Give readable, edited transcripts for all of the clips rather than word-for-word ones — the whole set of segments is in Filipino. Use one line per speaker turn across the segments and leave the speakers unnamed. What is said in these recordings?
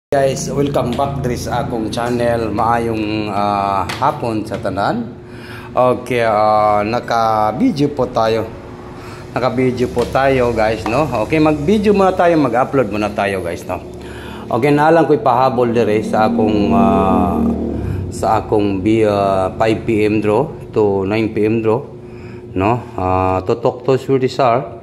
Guys, welcome back diri sa akong channel. Maayong hapon sa tanan. Okay, naka-video po tayo. Naka-video po tayo, guys, no? Okay, mag-video muna tayo, mag-upload muna tayo, guys, no? Okay, naalang ko ipahabol diri sa akong 5 PM draw to 9 PM draw, no? Tutok to Swerte Sar.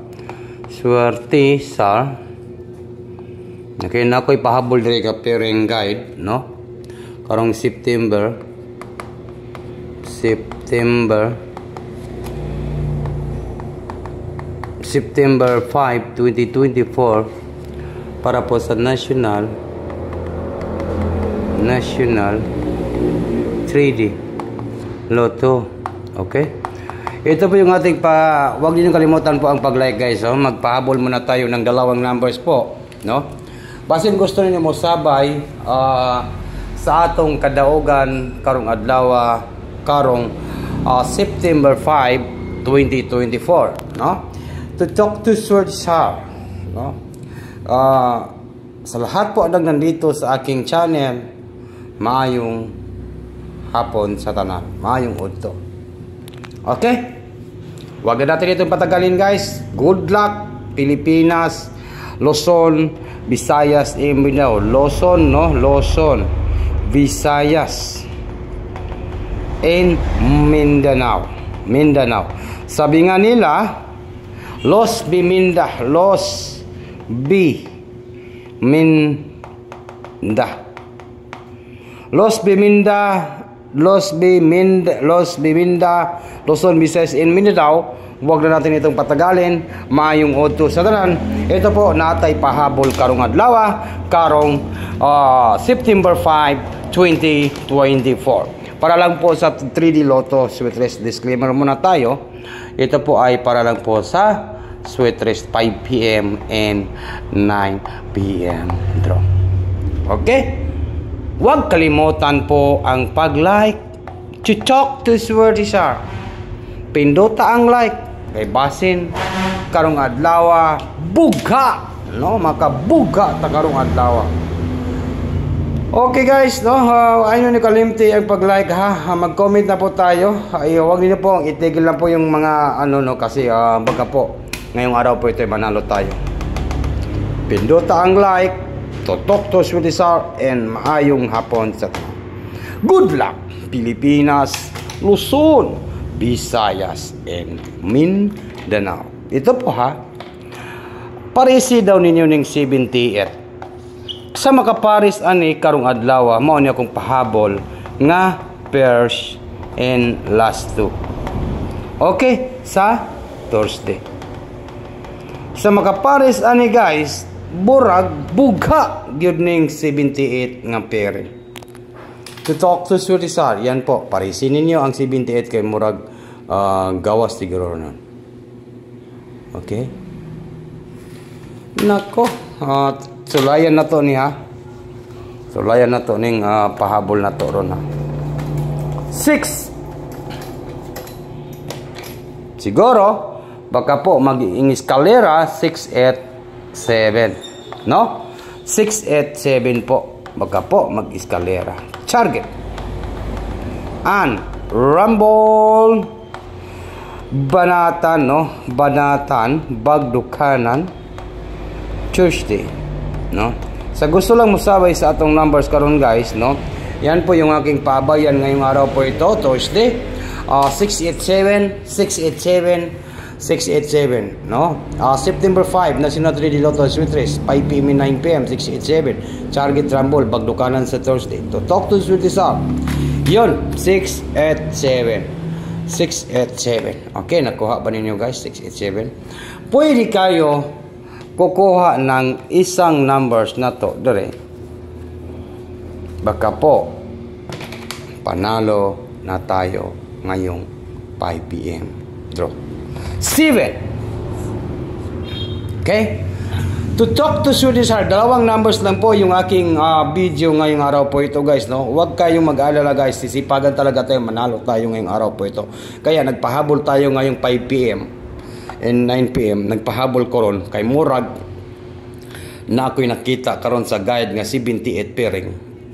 Okay, na ako'y pahabol diri ka pairing guide, no? Karong September 5, 2024 para po sa National 3D Lotto. Okay? Ito po yung ating huwag niyo kalimutan po ang pag-like, guys. Oh. Magpahabol muna tayo ng dalawang numbers po, no? Basin gusto niyo mo sabay sa atong kadaugan karong adlaw karong September 5, 2024, no? To talk to Swerte Sar, no? Sa lahat po ang nandito sa aking channel, maayong hapon sa tanan, maayong udto. Okay? Wag na natin itong patagalin, guys. Good luck, Pilipinas, Luzon, Visayas, Mindanao. Luzon, no? Luzon, Visayas, and Mindanao. Sabi nga nila, Los Biminda. Los Biminda, Luzon, Visayas, and Mindanao. Huwag na natin itong patagalin. Maayong udto sa tanan. Ito po natay pahabol karong adlaw karong September 5, 2024. Para lang po sa 3D Lotto Sweet Rest. Disclaimer muna tayo. Ito po ay para lang po sa Sweet Rest 5 PM and 9 PM draw. Okay? Huwag kalimutan po ang pag-like. Chuchok to Swerte Sar. Pindota ang like. Kay basin karong adlaw buga, no? Makabuga ta karong adlaw. Okay, guys, no? Ayun ni kalimti ang pag-like, ha. Mag-comment na po tayo. Ay, wag niyo po itigil lang po yung mga no, kasi baka po ngayong araw po ito manalo tayo. Pindota ang like. Tutok to Swerte Sar, and maayong hapon sa tanan. Good luck, Pilipinas, Luzon, Visayas, and Mindanao. Ito po, ha. Parisi daw ninyo ng 78. Sa makaparis ani karong adlaw, mao ni akong pahabol nga pairs and last two. Okay, sa Thursday. Sa makaparis ani, guys, burag buga gyud ning 78 nga pairing. To talk to Swerte Sar, yan po, parisin ninyo ang 78 kay murag gawas siguro nun. Okay? Nako, sulayan na to niya. Sulayan na to ning pahabol na to ron, ha. 6. Siguro, baka po mag-iing-eskalera 687. No? 687 po. Baka po mag-eskalera. Target and Rumble Banatan, no? Banatan Bagdukanan Tuesday, no? Sa gusto lang musabay sa atong numbers karon, guys, no? Yan po yung aking pabayan ngayong araw po ito, Thursday. 687, no? September 5, National 3D Lotto Sweet Rest, 5 PM and 9 PM, 687. Target Rumble, Bagdukanan sa Thursday. To talk to Swerte Sar. Yun, 687. Okay, nakuha ba ninyo, guys? 687. Pwede kayo kukuha ng isang numbers na to, dire. Baka po, panalo na tayo ngayong 5 PM draw. 7. Okay? To talk to Swerte Sar, dalawang numbers lang po yung aking video ngayong araw po ito, guys, no? Huwag kayong mag-alala, guys. Sisipagan talaga tayo, manalo tayo ngayong araw po ito. Kaya nagpahabol tayo ngayong 5 PM and 9 PM. Nagpahabol ko ron kay murag na ako'y nakita karon sa guide nga 78 pairing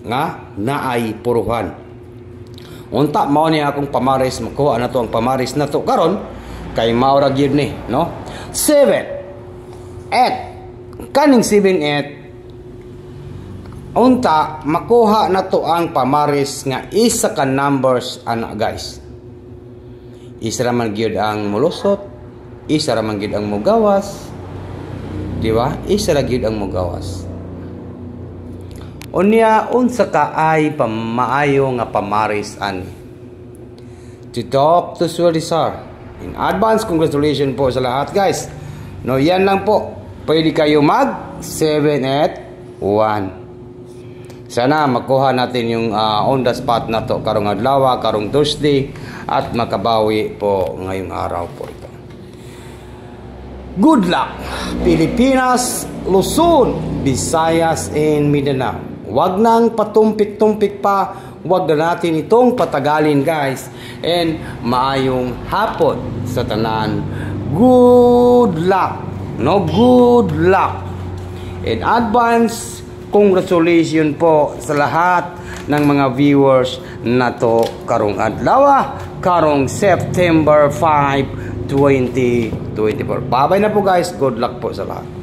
nga naay puruhan. Unta mao ni akong pamaris, makuha na to ang pamaris na to karon kay mao ra gyud ni, no? 7 8 kaning 7 8 unta makuha na to ang pamaris nga isa ka numbers ana guys. Isa ra man gyud ang mulusot, isa ra man gyud ang mugawas, di ba? Isa ra gyud ang mugawas. Unya unsa ka ay pamaayo nga pamaris ani. To talk to Sulisar. In advance, congratulations po sa lahat guys. No, yan lang po. Pwede kayo mag 781. Sana makuha natin yung on the spot na to karong adlaw, karong Thursday at makabawi po ngayong araw po ito. Good luck Pilipinas, Luzon, Visayas and Mindanao. Wag nang patumpik-tumpik pa, wag na natin itong patagalin guys. And maayong hapon sa tanan. Good luck. No, good luck. In advance, congratulations po sa lahat ng mga viewers na to karong adlaw, karong September 5, 2024. Bye-bye na po guys. Good luck po sa lahat.